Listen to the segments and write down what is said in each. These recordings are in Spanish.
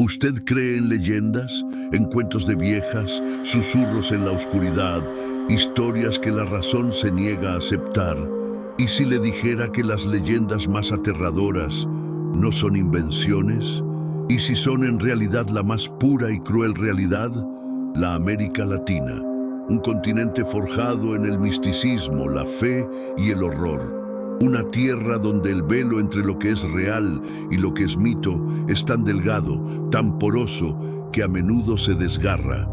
¿Usted cree en leyendas, en cuentos de viejas, susurros en la oscuridad, historias que la razón se niega a aceptar? ¿Y si le dijera que las leyendas más aterradoras no son invenciones? ¿Y si son en realidad la más pura y cruel realidad? La América Latina, un continente forjado en el misticismo, la fe y el horror. Una tierra donde el velo entre lo que es real y lo que es mito es tan delgado, tan poroso, que a menudo se desgarra.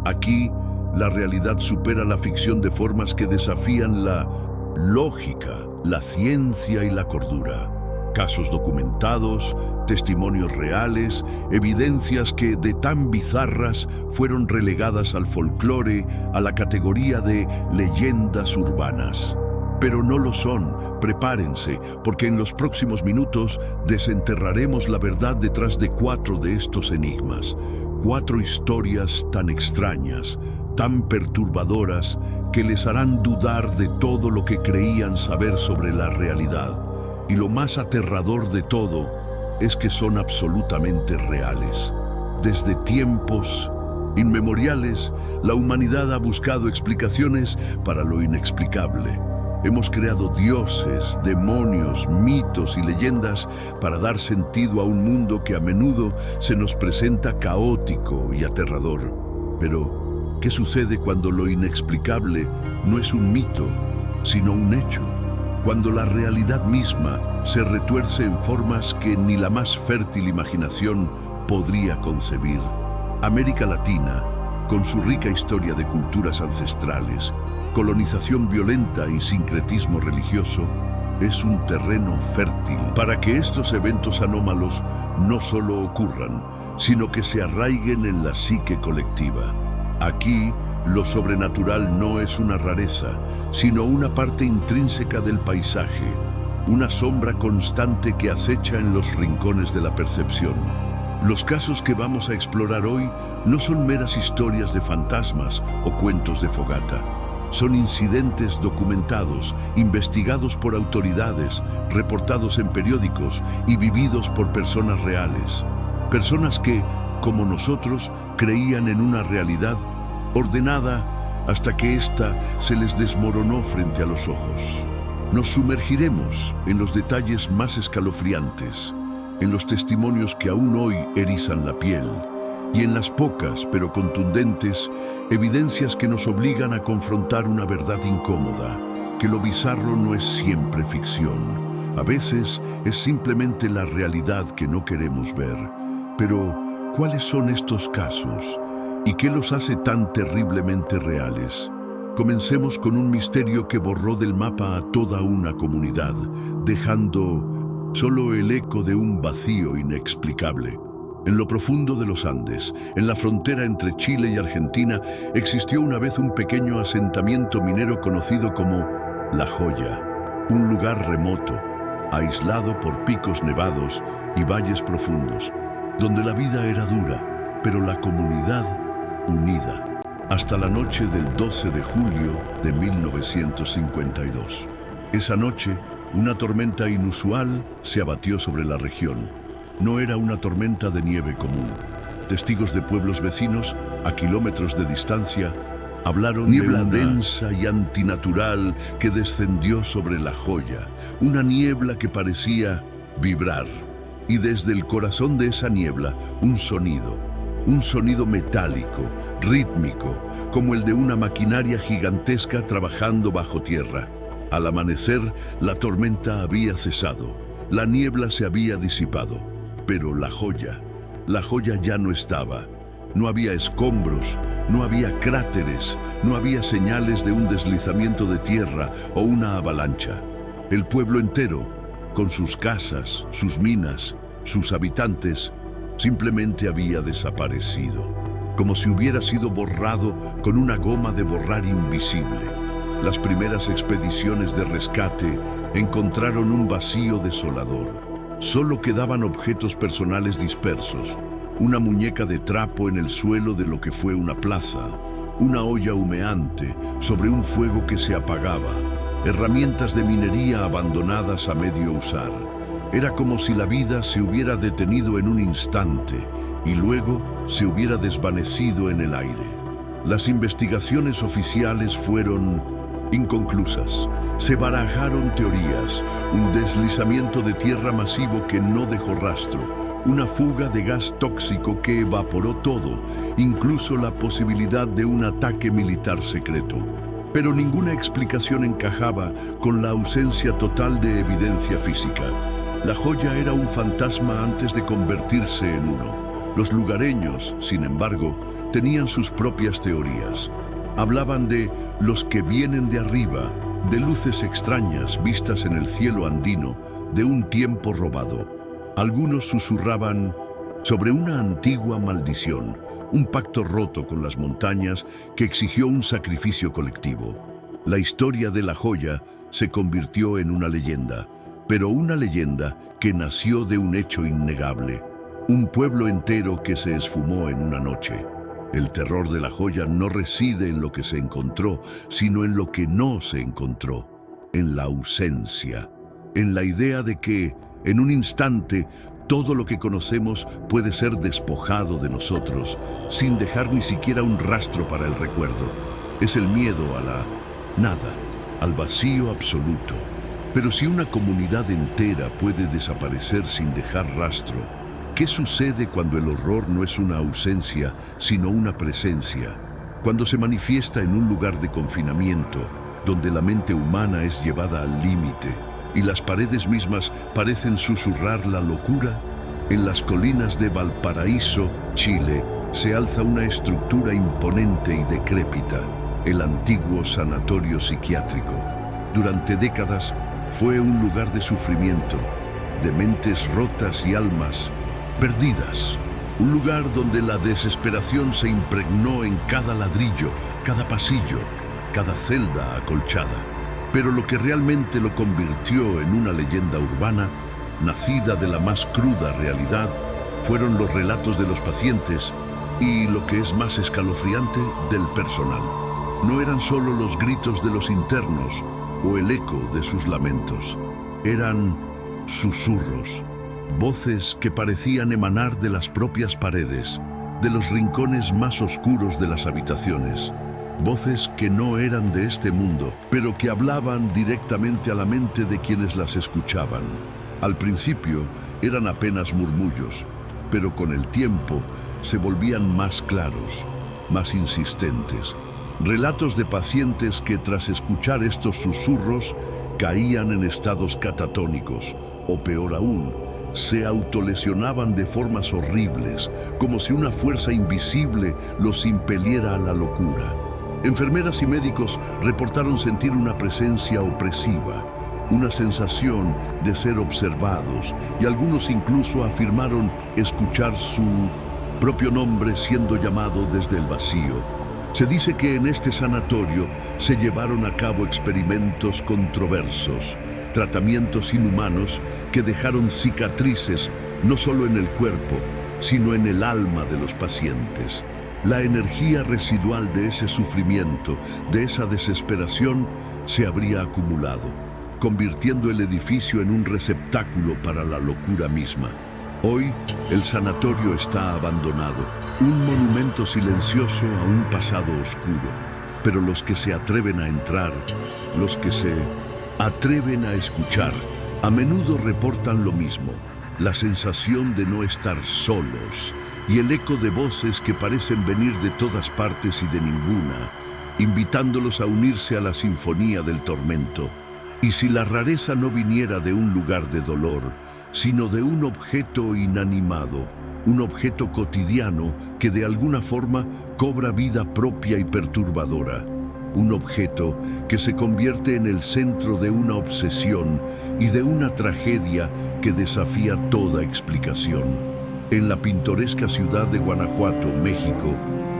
Aquí, la realidad supera la ficción de formas que desafían la lógica, la ciencia y la cordura. Casos documentados, testimonios reales, evidencias que, de tan bizarras, fueron relegadas al folclore, a la categoría de leyendas urbanas. Pero no lo son. Prepárense, porque en los próximos minutos desenterraremos la verdad detrás de 4 de estos enigmas. 4 historias tan extrañas, tan perturbadoras, que les harán dudar de todo lo que creían saber sobre la realidad. Y lo más aterrador de todo es que son absolutamente reales. Desde tiempos inmemoriales, la humanidad ha buscado explicaciones para lo inexplicable. Hemos creado dioses, demonios, mitos y leyendas para dar sentido a un mundo que a menudo se nos presenta caótico y aterrador. Pero, ¿qué sucede cuando lo inexplicable no es un mito, sino un hecho? Cuando la realidad misma se retuerce en formas que ni la más fértil imaginación podría concebir. América Latina, con su rica historia de culturas ancestrales, colonización violenta y sincretismo religioso, es un terreno fértil para que estos eventos anómalos no solo ocurran, sino que se arraiguen en la psique colectiva. Aquí, lo sobrenatural no es una rareza, sino una parte intrínseca del paisaje, una sombra constante que acecha en los rincones de la percepción. Los casos que vamos a explorar hoy no son meras historias de fantasmas o cuentos de fogata. Son incidentes documentados, investigados por autoridades, reportados en periódicos y vividos por personas reales. Personas que, como nosotros, creían en una realidad ordenada hasta que ésta se les desmoronó frente a los ojos. Nos sumergiremos en los detalles más escalofriantes, en los testimonios que aún hoy erizan la piel, y en las pocas, pero contundentes, evidencias que nos obligan a confrontar una verdad incómoda, que lo bizarro no es siempre ficción. A veces es simplemente la realidad que no queremos ver. Pero, ¿cuáles son estos casos? ¿Y qué los hace tan terriblemente reales? Comencemos con un misterio que borró del mapa a toda una comunidad, dejando solo el eco de un vacío inexplicable. En lo profundo de los Andes, en la frontera entre Chile y Argentina, existió una vez un pequeño asentamiento minero conocido como La Joya, un lugar remoto, aislado por picos nevados y valles profundos, donde la vida era dura, pero la comunidad unida, hasta la noche del 12 de julio de 1952. Esa noche, una tormenta inusual se abatió sobre la región. No era una tormenta de nieve común. Testigos de pueblos vecinos, a kilómetros de distancia, hablaron de una densa y antinatural que descendió sobre La Joya, una niebla que parecía vibrar. Y desde el corazón de esa niebla, un sonido metálico, rítmico, como el de una maquinaria gigantesca trabajando bajo tierra. Al amanecer, la tormenta había cesado, la niebla se había disipado. Pero la joya ya no estaba. No había escombros, no había cráteres, no había señales de un deslizamiento de tierra o una avalancha. El pueblo entero, con sus casas, sus minas, sus habitantes, simplemente había desaparecido, como si hubiera sido borrado con una goma de borrar invisible. Las primeras expediciones de rescate encontraron un vacío desolador. Solo quedaban objetos personales dispersos, una muñeca de trapo en el suelo de lo que fue una plaza, una olla humeante sobre un fuego que se apagaba, herramientas de minería abandonadas a medio usar. Era como si la vida se hubiera detenido en un instante y luego se hubiera desvanecido en el aire. Las investigaciones oficiales fueron inconclusas. Se barajaron teorías, un deslizamiento de tierra masivo que no dejó rastro, una fuga de gas tóxico que evaporó todo, incluso la posibilidad de un ataque militar secreto. Pero ninguna explicación encajaba con la ausencia total de evidencia física. La joya era un fantasma antes de convertirse en uno. Los lugareños, sin embargo, tenían sus propias teorías. Hablaban de los que vienen de arriba, de luces extrañas vistas en el cielo andino, de un tiempo robado. Algunos susurraban sobre una antigua maldición, un pacto roto con las montañas que exigió un sacrificio colectivo. La historia de la joya se convirtió en una leyenda, pero una leyenda que nació de un hecho innegable. Un pueblo entero que se esfumó en una noche. El terror de la joya no reside en lo que se encontró, sino en lo que no se encontró, en la ausencia, en la idea de que, en un instante, todo lo que conocemos puede ser despojado de nosotros, sin dejar ni siquiera un rastro para el recuerdo. Es el miedo a la nada, al vacío absoluto. Pero si una comunidad entera puede desaparecer sin dejar rastro, ¿qué sucede cuando el horror no es una ausencia, sino una presencia? Cuando se manifiesta en un lugar de confinamiento, donde la mente humana es llevada al límite y las paredes mismas parecen susurrar la locura. En las colinas de Valparaíso, Chile, se alza una estructura imponente y decrépita, el antiguo sanatorio psiquiátrico. Durante décadas fue un lugar de sufrimiento, de mentes rotas y almas perdidas. Un lugar donde la desesperación se impregnó en cada ladrillo, cada pasillo, cada celda acolchada. Pero lo que realmente lo convirtió en una leyenda urbana, nacida de la más cruda realidad, fueron los relatos de los pacientes y, lo que es más escalofriante, del personal. No eran solo los gritos de los internos o el eco de sus lamentos. Eran susurros, voces que parecían emanar de las propias paredes, de los rincones más oscuros de las habitaciones. Voces que no eran de este mundo, pero que hablaban directamente a la mente de quienes las escuchaban. Al principio eran apenas murmullos, pero con el tiempo se volvían más claros, más insistentes. Relatos de pacientes que tras escuchar estos susurros caían en estados catatónicos, o peor aún, se autolesionaban de formas horribles, como si una fuerza invisible los impeliera a la locura. Enfermeras y médicos reportaron sentir una presencia opresiva, una sensación de ser observados, y algunos incluso afirmaron escuchar su propio nombre siendo llamado desde el vacío. Se dice que en este sanatorio se llevaron a cabo experimentos controversos, tratamientos inhumanos que dejaron cicatrices no solo en el cuerpo, sino en el alma de los pacientes. La energía residual de ese sufrimiento, de esa desesperación, se habría acumulado, convirtiendo el edificio en un receptáculo para la locura misma. Hoy, el sanatorio está abandonado, un monumento silencioso a un pasado oscuro. Pero los que se atreven a entrar, los que se atreven a escuchar, a menudo reportan lo mismo: la sensación de no estar solos y el eco de voces que parecen venir de todas partes y de ninguna, invitándolos a unirse a la sinfonía del tormento. Y si la rareza no viniera de un lugar de dolor, sino de un objeto inanimado, un objeto cotidiano que de alguna forma cobra vida propia y perturbadora, un objeto que se convierte en el centro de una obsesión y de una tragedia que desafía toda explicación. En la pintoresca ciudad de Guanajuato, México,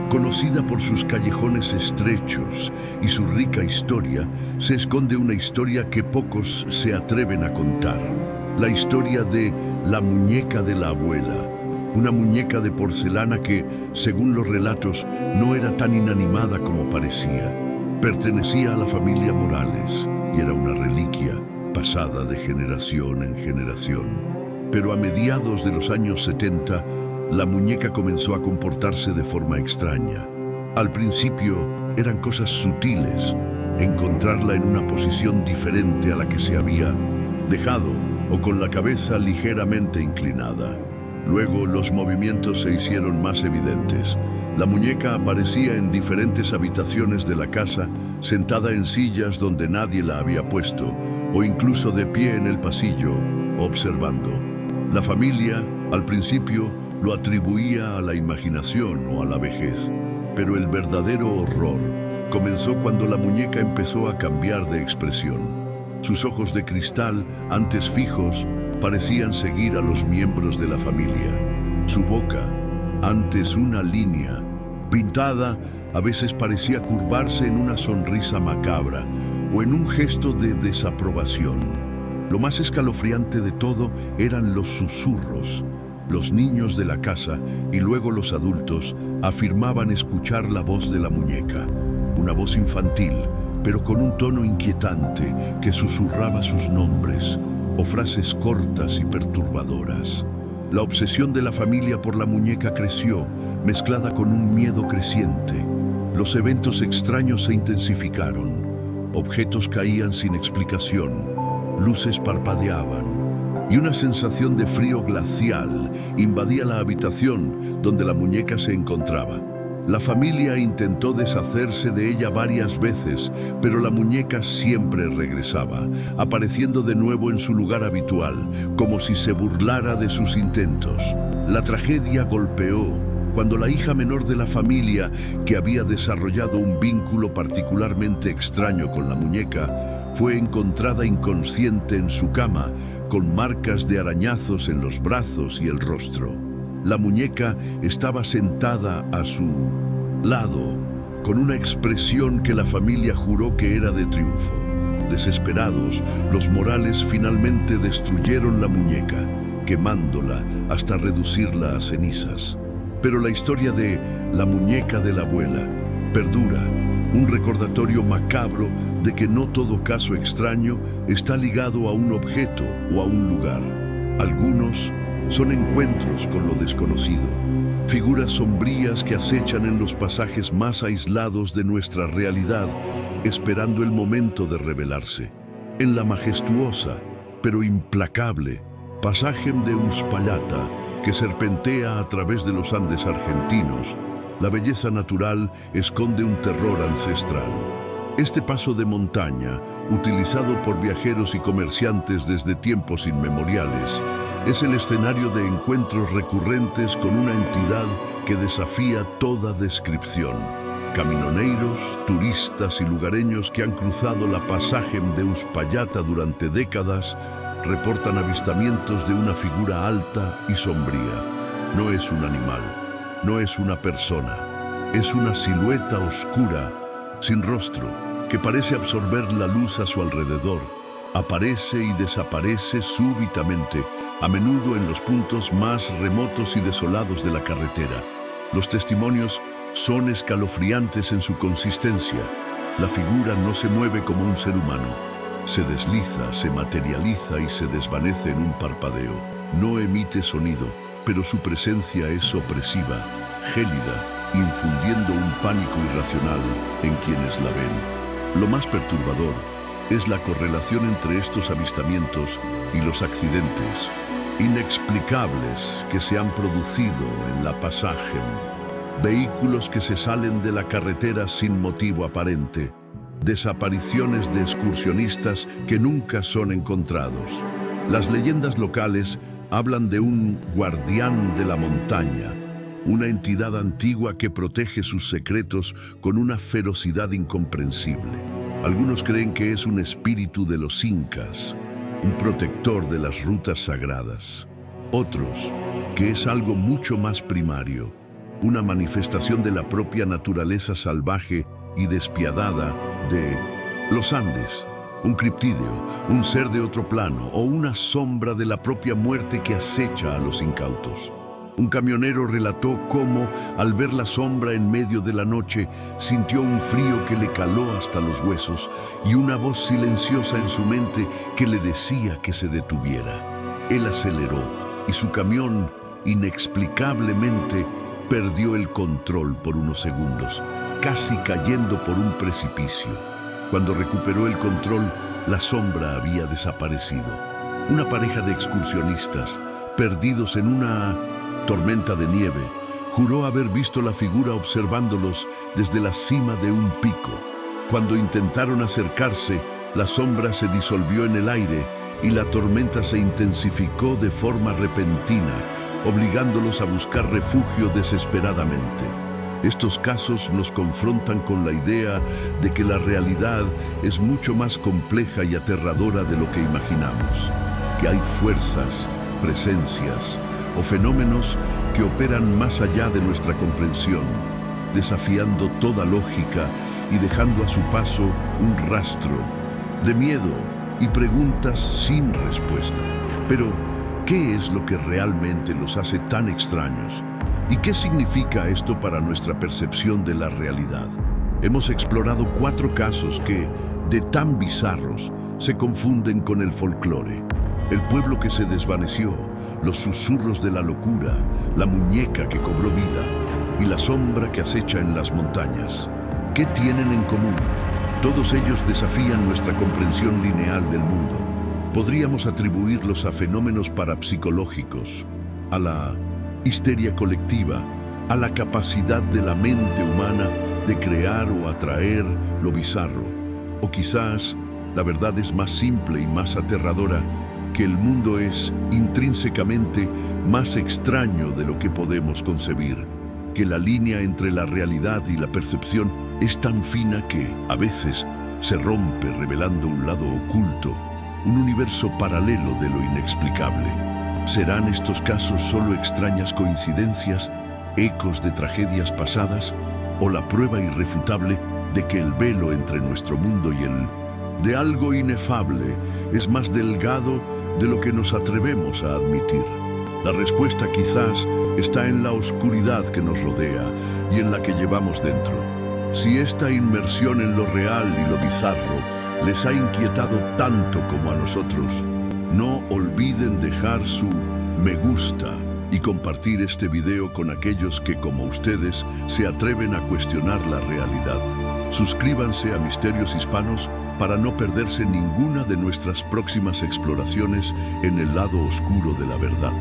conocida por sus callejones estrechos y su rica historia, se esconde una historia que pocos se atreven a contar. La historia de la muñeca de la abuela, una muñeca de porcelana que, según los relatos, no era tan inanimada como parecía. Pertenecía a la familia Morales y era una reliquia pasada de generación en generación. Pero a mediados de los años 70, la muñeca comenzó a comportarse de forma extraña. Al principio eran cosas sutiles, encontrarla en una posición diferente a la que se había dejado o con la cabeza ligeramente inclinada. Luego los movimientos se hicieron más evidentes. La muñeca aparecía en diferentes habitaciones de la casa, sentada en sillas donde nadie la había puesto, o incluso de pie en el pasillo, observando. La familia, al principio, lo atribuía a la imaginación o a la vejez, pero el verdadero horror comenzó cuando la muñeca empezó a cambiar de expresión. Sus ojos de cristal, antes fijos, parecían seguir a los miembros de la familia. Su boca, antes una línea pintada, a veces parecía curvarse en una sonrisa macabra o en un gesto de desaprobación. Lo más escalofriante de todo eran los susurros. Los niños de la casa y luego los adultos afirmaban escuchar la voz de la muñeca, una voz infantil, pero con un tono inquietante que susurraba sus nombres o frases cortas y perturbadoras. La obsesión de la familia por la muñeca creció, mezclada con un miedo creciente. Los eventos extraños se intensificaron. Objetos caían sin explicación, luces parpadeaban, y una sensación de frío glacial invadía la habitación donde la muñeca se encontraba. La familia intentó deshacerse de ella varias veces, pero la muñeca siempre regresaba, apareciendo de nuevo en su lugar habitual, como si se burlara de sus intentos. La tragedia golpeó cuando la hija menor de la familia, que había desarrollado un vínculo particularmente extraño con la muñeca, fue encontrada inconsciente en su cama, con marcas de arañazos en los brazos y el rostro. La muñeca estaba sentada a su lado, con una expresión que la familia juró que era de triunfo. Desesperados, los Morales finalmente destruyeron la muñeca, quemándola hasta reducirla a cenizas. Pero la historia de la muñeca de la abuela perdura, un recordatorio macabro de que no todo caso extraño está ligado a un objeto o a un lugar. Algunos son encuentros con lo desconocido, figuras sombrías que acechan en los pasajes más aislados de nuestra realidad, esperando el momento de revelarse. En la majestuosa, pero implacable, Pasajem de Uspallata, que serpentea a través de los Andes argentinos, la belleza natural esconde un terror ancestral. Este paso de montaña, utilizado por viajeros y comerciantes desde tiempos inmemoriales, es el escenario de encuentros recurrentes con una entidad que desafía toda descripción. Caminoneiros, turistas y lugareños que han cruzado la Pasajem de Uspallata durante décadas reportan avistamientos de una figura alta y sombría. No es un animal, no es una persona, es una silueta oscura, sin rostro, que parece absorber la luz a su alrededor. Aparece y desaparece súbitamente, a menudo en los puntos más remotos y desolados de la carretera. Los testimonios son escalofriantes en su consistencia. La figura no se mueve como un ser humano. Se desliza, se materializa y se desvanece en un parpadeo. No emite sonido, pero su presencia es opresiva, gélida, infundiendo un pánico irracional en quienes la ven. Lo más perturbador es la correlación entre estos avistamientos y los accidentes inexplicables que se han producido en la Pasajem. Vehículos que se salen de la carretera sin motivo aparente, desapariciones de excursionistas que nunca son encontrados. Las leyendas locales hablan de un guardián de la montaña, una entidad antigua que protege sus secretos con una ferocidad incomprensible. Algunos creen que es un espíritu de los incas, un protector de las rutas sagradas. Otros, que es algo mucho más primario, una manifestación de la propia naturaleza salvaje y despiadada de los Andes, un criptídeo, un ser de otro plano o una sombra de la propia muerte que acecha a los incautos. Un camionero relató cómo, al ver la sombra en medio de la noche, sintió un frío que le caló hasta los huesos y una voz silenciosa en su mente que le decía que se detuviera. Él aceleró y su camión inexplicablemente, perdió el control por unos segundos, casi cayendo por un precipicio. Cuando recuperó el control, la sombra había desaparecido. Una pareja de excursionistas, perdidos en una tormenta de nieve, juró haber visto la figura observándolos desde la cima de un pico. Cuando intentaron acercarse, la sombra se disolvió en el aire y la tormenta se intensificó de forma repentina, obligándolos a buscar refugio desesperadamente. Estos casos nos confrontan con la idea de que la realidad es mucho más compleja y aterradora de lo que imaginamos, que hay fuerzas, presencias o fenómenos que operan más allá de nuestra comprensión, desafiando toda lógica y dejando a su paso un rastro de miedo y preguntas sin respuesta. Pero, ¿qué es lo que realmente los hace tan extraños? ¿Y qué significa esto para nuestra percepción de la realidad? Hemos explorado 4 casos que, de tan bizarros, se confunden con el folclore. El pueblo que se desvaneció, los susurros de la locura, la muñeca que cobró vida y la sombra que acecha en las montañas. ¿Qué tienen en común? Todos ellos desafían nuestra comprensión lineal del mundo. Podríamos atribuirlos a fenómenos parapsicológicos, a la histeria colectiva, a la capacidad de la mente humana de crear o atraer lo bizarro. O quizás la verdad es más simple y más aterradora, que el mundo es intrínsecamente más extraño de lo que podemos concebir, que la línea entre la realidad y la percepción es tan fina que, a veces, se rompe revelando un lado oculto, un universo paralelo de lo inexplicable. ¿Serán estos casos solo extrañas coincidencias, ecos de tragedias pasadas, o la prueba irrefutable de que el velo entre nuestro mundo y el de algo inefable es más delgado de lo que nos atrevemos a admitir? La respuesta quizás está en la oscuridad que nos rodea y en la que llevamos dentro. Si esta inmersión en lo real y lo bizarro les ha inquietado tanto como a nosotros, no olviden dejar su me gusta y compartir este video con aquellos que, como ustedes, se atreven a cuestionar la realidad. Suscríbanse a Misterios Hispanos para no perderse ninguna de nuestras próximas exploraciones en el lado oscuro de la verdad.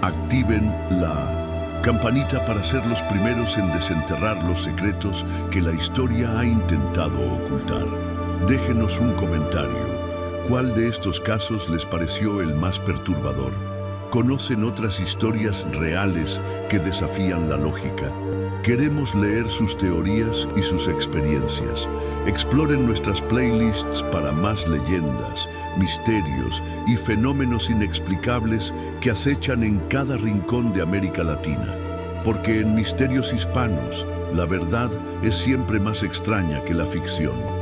Activen la campanita para ser los primeros en desenterrar los secretos que la historia ha intentado ocultar. Déjenos un comentario. ¿Cuál de estos casos les pareció el más perturbador? ¿Conocen otras historias reales que desafían la lógica? Queremos leer sus teorías y sus experiencias. Exploren nuestras playlists para más leyendas, misterios y fenómenos inexplicables que acechan en cada rincón de América Latina. Porque en Misterios Hispanos, la verdad es siempre más extraña que la ficción.